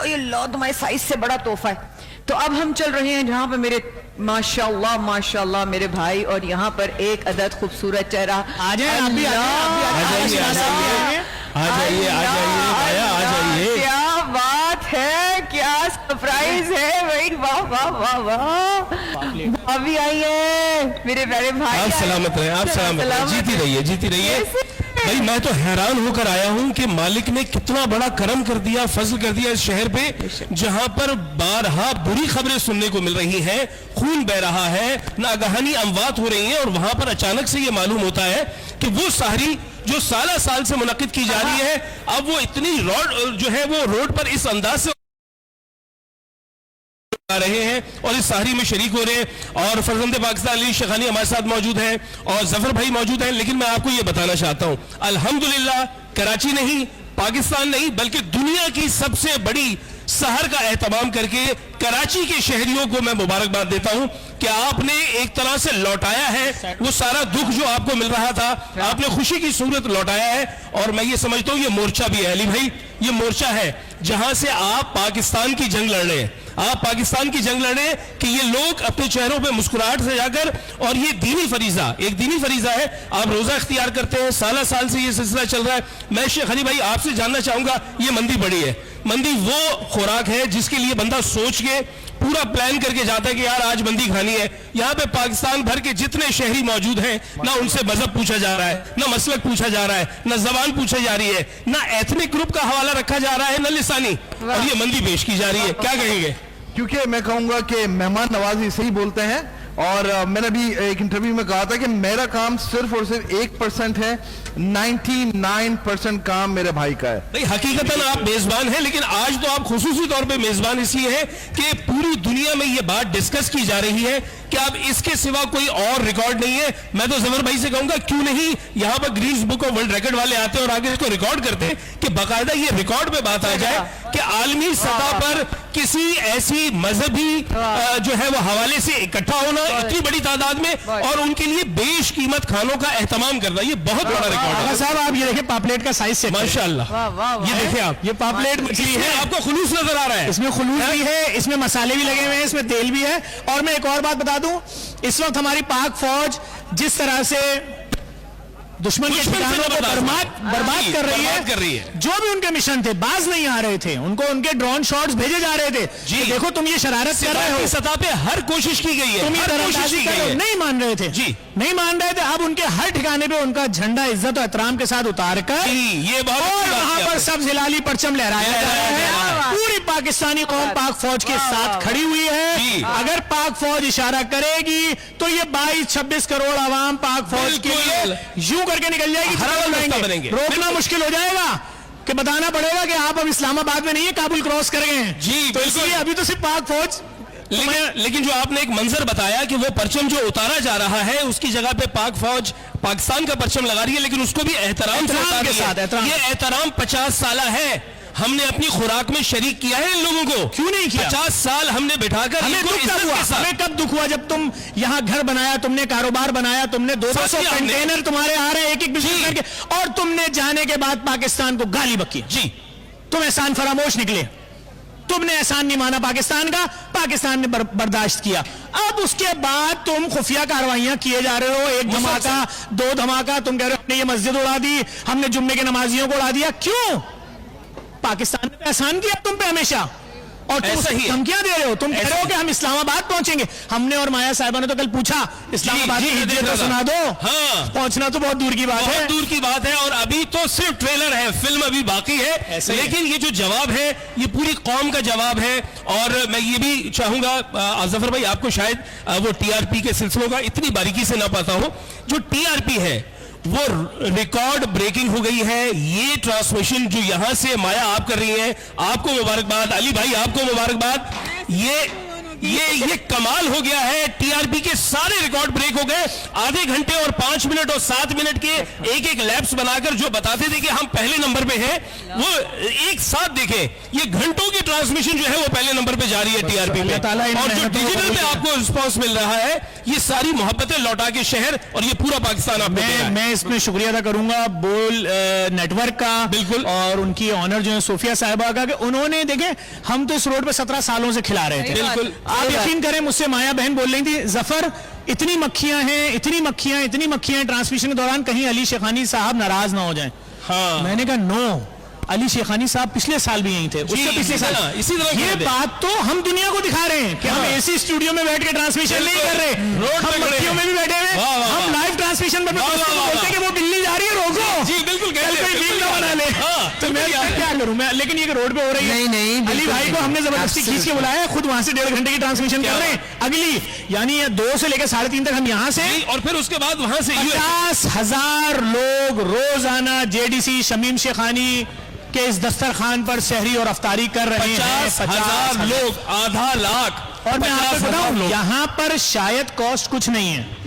یہ اللہ تمہارے سائز سے بڑا تحفہ ہے. تو اب ہم چل رہے ہیں جہاں پہ میرے ماشاءاللہ میرے بھائی اور یہاں پر ایک عدد خوبصورت چہرہ. آ جائیں آپ بھی کیا بات ہے, کیا سرپرائز ہے بھائی, واہ واہ واہ واہ. ابھی آئی ہے میرے پیارے بھائی. آپ سلامت رہیں, آپ سلامت رہیں, جیتی رہیے. بھائی میں تو حیران ہو کر آیا ہوں کہ مالک نے کتنا بڑا کرم کر دیا, فضل کر دیا اس شہر پہ, جہاں پر بارہا بری خبریں سننے کو مل رہی ہیں, خون بہ رہا ہے, ناگہانی اموات ہو رہی ہیں, اور وہاں پر اچانک سے یہ معلوم ہوتا ہے کہ وہ سحری جو سالہ سال سے منعقد کی جا رہی ہے, اب وہ اتنی روڈ جو ہے وہ روڈ پر اس انداز سے رہے ہیں اور اس سحری میں شریک ہو رہے ہیں. اور فرزند پاکستان علی شیخانی ہمارے ساتھ موجود ہیں اور ظفر بھائی موجود ہیں. لیکن میں آپ کو یہ بتانا چاہتا ہوں, الحمدللہ کراچی نہیں, پاکستان نہیں, بلکہ دنیا کی سب سے بڑی سحر کا اہتمام کر کے کراچی کے شہریوں کو میں مبارکباد دیتا ہوں کہ آپ نے ایک طرح سے لوٹایا ہے وہ سارا دکھ جو آپ کو مل رہا تھا, آپ نے خوشی کی صورت لوٹایا ہے. اور میں یہ سمجھتا ہوں یہ مورچہ بھی ہے علی بھائی, یہ مورچہ ہے جہاں سے آپ پاکستان کی جنگ لڑ رہے ہیں, آپ پاکستان کی جنگ لڑیں کہ یہ لوگ اپنے چہروں پہ مسکراہٹ سے جا کر, اور یہ دینی فریضہ, ایک دینی فریضہ ہے, آپ روزہ اختیار کرتے ہیں, سالہ سال سے یہ سلسلہ چل رہا ہے. میں شیخ علی بھائی آپ سے جاننا چاہوں گا, یہ مندی بڑی ہے, مندی وہ خوراک ہے جس کے لیے بندہ سوچ کے پورا پلان کر کے جاتا ہے کہ یار آج مندی کھانی ہے. یہاں پہ پاکستان بھر کے جتنے شہری موجود ہیں, نہ ان سے مذہب پوچھا جا رہا ہے, نہ مسلک پوچھا جا رہا ہے, نہ زبان پوچھی جا رہی ہے, نہ ایتھنک گروپ کا حوالہ رکھا جا رہا ہے, نہ لسانی, اور یہ مندی پیش کی جا رہی ہے. کیا کہیں گے؟ کیونکہ میں کہوں گا کہ مہمان نوازی صحیح بولتے ہیں, اور میں نے بھی ایک انٹرویو میں کہا تھا کہ میرا کام صرف اور صرف 1% ہے, 99% کام میرے بھائی کا ہے. بھئی حقیقتاً آپ میزبان ہیں, لیکن آج تو آپ خصوصی طور پہ میزبان اس لیے ہیں کہ پوری دنیا میں یہ بات ڈسکس کی جا رہی ہے کہ اب اس کے سوا کوئی اور ریکارڈ نہیں ہے. میں تو ظفر بھائی سے کہوں گا کیوں نہیں یہاں پر Guinness book of world record والے آتے ہیں اور آگے اس کو ریکارڈ کرتے ہیں کہ باقاعدہ یہ ریکارڈ پہ بات آ جائے کہ عالمی سطح پر کسی ایسی مذہبی جو ہے وہ حوالے سے اکٹھا ہونا اتنی بڑی تعداد میں, اور ان کے لیے بیش قیمت کھانوں کا اہتمام کرنا, یہ بہت بڑا ریکارڈ ہے. صاحب آپ یہ دیکھیں پاپلیٹ کا سائز سے ماشاءاللہ, یہ دیکھیں آپ, یہ پاپلیٹ مچھلی ہے, آپ کو خلوص نظر آ رہا ہے, اس میں خلوص بھی ہے, اس میں مسالے بھی لگے ہوئے ہیں, اس میں تیل بھی ہے. اور میں ایک اور بات بتا دوں, اس وقت ہماری پاک فوج جس طرح سے دشمن کے ٹھکانوں کو برباد کر رہی ہے, جو بھی ان کے مشن تھے, باز نہیں آ رہے تھے, ان کو ان کے ڈرون شاٹس بھیجے جا رہے تھے. جی دیکھو تم یہ شرارت کر رہے ہو, سطح پہ ہر کوشش کی گئی ہے, تم یہ درندازی کر رہے ہو, نہیں مان رہے تھے, جی نہیں مان رہے تھے. اب ان کے ہر ٹھکانے پہ ان کا جھنڈا عزت و احترام کے ساتھ اتار کر یہ بہت, اور وہاں پر سب ہلالی پرچم لہرایا جا رہا ہے. پوری پاکستانی قوم پاک فوج کے ساتھ کھڑی ہوئی ہے. اگر پاک فوج اشارہ کرے گی تو یہ 22-26 کروڑ عوام پاک فوج کے لیے یوں کر کے نکل جائے گی, روکنا مشکل ہو جائے گا کہ بتانا پڑے گا کہ آپ اب اسلام آباد میں نہیں ہے, کابل کراس کر گئے ہیں. جی تو اس لیے ابھی تو صرف پاک فوج. لیکن جو آپ نے ایک منظر بتایا کہ وہ پرچم جو اتارا جا رہا ہے اس کی جگہ پہ پاک فوج پاکستان کا پرچم لگا رہی ہے, لیکن اس کو بھی احترام کے ساتھ. یہ احترام 50 سالہ ہے, ہم نے اپنی خوراک میں شریک کیا ہے ان لوگوں کو, کیوں نہیں کیا؟ 50 سال ہم نے بٹھا کر, ہمیں کب دکھ ہوا جب تم یہاں گھر بنایا, تم نے کاروبار بنایا, تم نے 200 کنٹینر تمہارے آ رہے ہیں ایک بزنس کر کے, اور تم نے جانے کے بعد پاکستان کو گالی بکی. جی تم احسان فراموش نکلے, تم نے احسان نہیں مانا پاکستان کا, پاکستان نے برداشت کیا. اب اس کے بعد تم خفیہ کاروائیاں کیے جا رہے ہو, 1 دھماکہ 2 دھماکہ, تم کہہ رہے ہو ہم نے یہ مسجد اڑا دی, ہم نے جمعے کے نمازیوں کو اڑا دیا. کیوں؟ پاکستان نے احسان کیا تم پہ ہمیشہ, اور تم کیا دے رہے ہو, تم کہہ رہے ہو کہ ہم اسلام آباد پہنچیں گے. ہم نے اور مایا صاحبہ نے تو کل پوچھا اسلام آباد کی ہجرت تو سنا دو, پہنچنا تو بہت دور کی بات ہے, بہت دور کی بات ہے, اور ابھی تو صرف ٹریلر ہے, فلم ابھی باقی ہے. لیکن یہ جو جواب ہے یہ پوری قوم کا جواب ہے. اور میں یہ بھی چاہوں گا ظفر بھائی, آپ کو شاید وہ ٹی آر پی کے سلسلوں کا اتنی باریکی سے نہ پتا ہو, جو ٹی آر پی ہے وہ ریکارڈ بریکنگ ہو گئی ہے. یہ ٹرانسمیشن جو یہاں سے مایا آپ کر رہی ہیں, آپ کو مبارکباد, علی بھائی آپ کو مبارکباد. یہ کمال ہو گیا ہے. ٹی آر پی کے سارے ریکارڈ بریک ہو گئے. آدھے گھنٹے اور 5 منٹ اور 7 منٹ کے ایک لیپس بنا کر جو بتاتے تھے کہ ہم پہلے نمبر پہ ہیں, وہ ایک ساتھ دیکھیں, یہ گھنٹوں کی ट्रांसमिशन जो है वो पहले नंबर पे जारी है टीआरपी अल्लाह ताला पे, इन और जो मेहनतों को डिजिटल कबूल पे करे। आपको रिस्पॉन्स मिल रहा है, ये सारी मोहब्बतें लौटा के शहर और ये पूरा पाकिस्तान आपको दे रहा है। मैं इसमें शुक्रिया अदा करूंगा बोल नेटवर्क का, बिल्कुल। और उनकी ऑनर जो है सोफिया साहिबा का, कि उन्होंने देखे हम तो इस रोड पे 17 सालों से खिला रहे थे। सही बात, बिल्कुल। आप सही बात। यकीन करें, मुझसे माया बहन बोल रही थी, जफर इतनी मक्खियां हैं, इतनी मक्खियां ट्रांसमिशन के दौरान, कहीं अली शेखानी साहब नाराज ना हो जाएं। हाँ, मैंने कहा नो, अली शेखानी साहब पिछले साल भी यहीं थे, उससे पिछले इसी साल। तरह- इसी तरह ये कर दे। बात तो हम दुनिया को दिखा रहे हैं कि हम हाँ। एसी स्टूडियो में बैठ के ट्रांसमिशन नहीं कर रहे, रोड पे हम खड़े मक्खियों हैं। में भी बैठे हुए, वाह, वाह, हम वाह। लाइव ट्रांसमिशन में वाह, वाह, वाह, बोलते हैं कि वो बिल्ली जा रही है, रोको। जी बिल्कुल कल कोई बिल्कुल वीडियो बना ले। हाँ, तो मैं क्या करूं मैं, लेकिन ये रोड पे हो रही है। नहीं, अली बिल्कुल भाई को नहीं। हमने जबरदस्ती खींच के बुलाया है, खुद वहां से 1.5 घंटे की ट्रांसमिशन कर रहे हैं अगली, यानी 2 से लेकर 3:30 तक हम यहाँ से जी, और फिर उसके बाद वहां से 50,000 लोग रोजाना जेडीसी शमीम शेखानी के इस दस्तरखान पर सहरी और अफ्तारी कर रहे हैं। 50,000 लोग, आधा लाख, और मैं आपको 50,000 बताऊं, लोग। यहाँ पर शायद कॉस्ट कुछ नहीं है।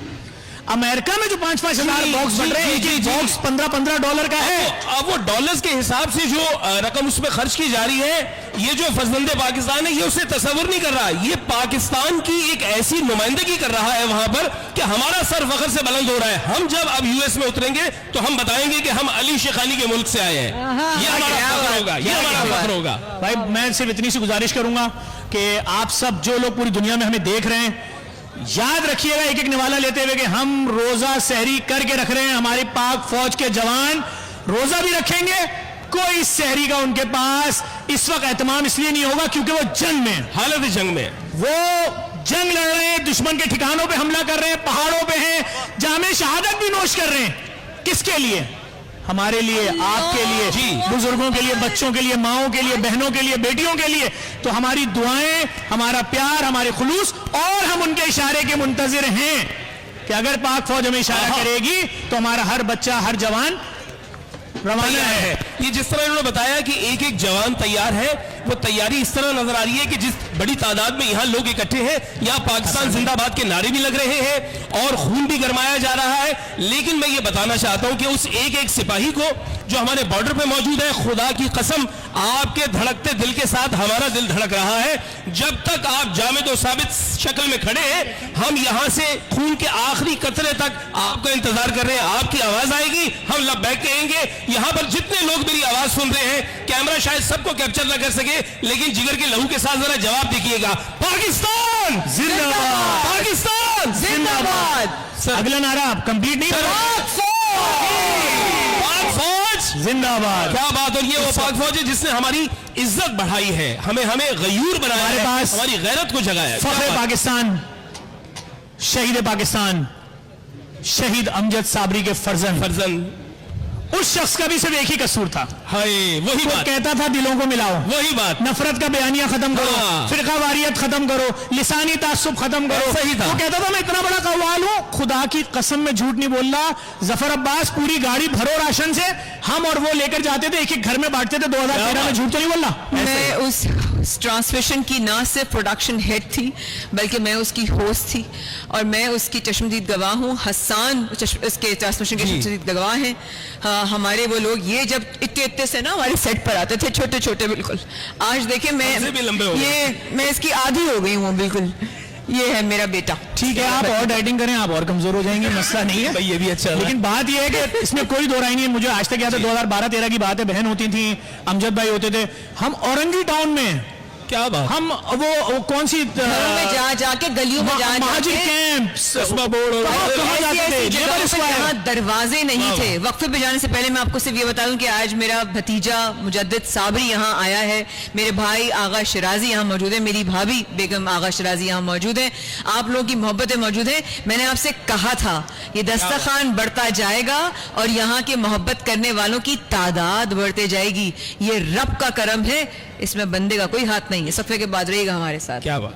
अमेरिका में जो 5-5 हजार जी, बॉक्स बन जी, रहे हैं, जी, एक जी। बॉक्स $15-15 का है। अब वो डॉलर्स के हिसाब से जो रकम उसमें खर्च की जा रही है, ये जो फजलंदे पाकिस्तान है, ये उसे तस्वर नहीं कर रहा। ये पाकिस्तान की एक ऐसी नुमाइंदगी कर रहा है वहां पर कि हमारा सर फखर से बुलंद हो रहा है। हम जब अब यूएस में उतरेंगे तो हम बताएंगे कि हम अली शेखानी के मुल्क से आए हैं। ये हमारा क्या फख्र बात, होगा, ये क्या हमारा बात। फख्र होगा। भाई मैं सिर्फ इतनी सी गुजारिश करूंगा कि आप सब जो लोग पूरी दुनिया में हमें देख रहे हैं, याद रखिएगा एक एक निवाला लेते हुए कि हम रोजा सहरी करके रख रहे हैं। हमारी पाक फौज के जवान रोजा भी रखेंगे, कोई सहरी का उनके पास इस वक्त एहतमाम इसलिए नहीं होगा क्योंकि वो जंग में हैं। हालत जंग में वो जंग लड़ रहे हैं, दुश्मन के ठिकानों पे हमला कर रहे हैं, पहाड़ों पे हैं, जामे शहादत भी नोश कर रहे हैं। किसके लिए? हमारे लिए, आपके लिए, जी। बुजुर्गों के लिए, बच्चों के लिए, माओं के लिए, बहनों के लिए, बेटियों के लिए। तो हमारी दुआएं, हमारा प्यार, हमारे खुलूस, और हम उनके इशारे के मुंतजिर हैं कि अगर पाक फौज हमें इशारा करेगी तो हमारा हर बच्चा, हर जवान रवाना तैयार है। है। ये जिस तरह इन्होंने बताया कि एक एक जवान तैयार है, वो तैयारी इस तरह नजर आ रही है कि जिस बड़ी तादाद में यहाँ लोग इकट्ठे हैं, यहाँ पाकिस्तान जिंदाबाद के नारे भी लग रहे हैं और खून भी गरमाया जा रहा है। लेकिन मैं ये बताना चाहता हूं कि उस एक एक सिपाही को जो हमारे बॉर्डर पे मौजूद है, खुदा की कसम आपके धड़कते दिल के साथ हमारा दिल धड़क रहा है। जब तक आप जामिद और साबित शक्ल में खड़े हैं, हम यहाँ से खून के आखिरी कतरे तक आपका इंतजार कर रहे हैं। आपकी आवाज आएगी, हम लब्बैक कहेंगे। यहाँ पर जितने लोग मेरी आवाज सुन रहे हैं, कैमरा शायद सबको कैप्चर न कर सके, लेकिन जिगर के लहू के साथ जरा जवाब देखिएगा। पाकिस्तान जिंदाबाद, पाकिस्तान जिंदाबाद। अगला नारा आप कंप्लीट नहीं करोगे। पाक फौज जिंदाबाद। क्या बात। और ये वो पाक फौज है जिसने हमारी इज्जत बढ़ाई है, हमें गयूर बनाया हमारे है, पास हमारी गैरत को जगाया है। क्या फख्र बात। पाकिस्तान, शहीद पाकिस्तान, शहीद अमजद साबरी के फर्जंद, उस शख्स का भी सिर्फ एक ही कसूर था, हाय वही वो बात, कहता था दिलों को मिलाओ, वही बात। नफरत का बयानिया खत्म करो, हाँ। फिरका वारियत खत्म करो, लिसानी तासुब खत्म करो। सही था। वो कहता था मैं इतना बड़ा कव्वाल हूं, खुदा की कसम में झूठ नहीं बोल रहा। जफर अब्बास पूरी गाड़ी भरो राशन से, हम और वो लेकर जाते थे, एक एक घर में बांटते थे। 2013 में झूठ तो नहीं बोल रहा। मैं उस ट्रांसमिशन की ना सिर्फ प्रोडक्शन हेड थी, बल्कि मैं उसकी होस्ट थी, और मैं उसकी चश्मदीद गवाह हूँ। हसन इसके ट्रांसमिशन के चश्मदीद गवाह हैं। हाँ, हमारे वो लोग ये जब इतने से ना हमारे सेट पर आते थे, छोटे छोटे बिल्कुल। आज देखे हमसे भी लंबे हो गए। मैं इसकी आधी हो गई हूँ बिल्कुल। ये है मेरा बेटा। ठीक है, आप और डाइटिंग करें, आप और कमजोर हो जाएंगे, मसला नहीं है भाई ये भी अच्छा है। लेकिन बात यह है कि इसमें कोई दो राय नहीं है। मुझे आज तक याद है 2012-13 की बात है, बहन होती थी, अमजद भाई होते थे, हम औरंगी टाउन में, क्या बात। हम वो कौन सी घरों में जा जाके, गलियों में जा महाजिर जाके, कैंप्स, कस्बा बोर्ड और कहाँ जाते थे? ऐसी जगहों लेबर पे स्क्वायर। जहाँ दरवाजे नहीं थे। वक्फे पे जाने से पहले मैं आपको सिर्फ ये बता दूं कि आज मेरा भतीजा मुजद्दिद साबरी यहाँ आया है, मेरे भाई आगा शिराजी यहाँ मौजूद है, मेरी भाभी बेगम आगा शिराजी यहाँ मौजूद है, आप लोगों की मोहब्बतें मौजूद है। मैंने आपसे कहा था ये दस्तरखान बढ़ता जाएगा और यहाँ के मोहब्बत करने वालों की तादाद बढ़ते जाएगी। ये रब का करम है, इसमें बंदे का कोई हाथ नहीं है। सफे के बाद रहेगा हमारे साथ। क्या बात।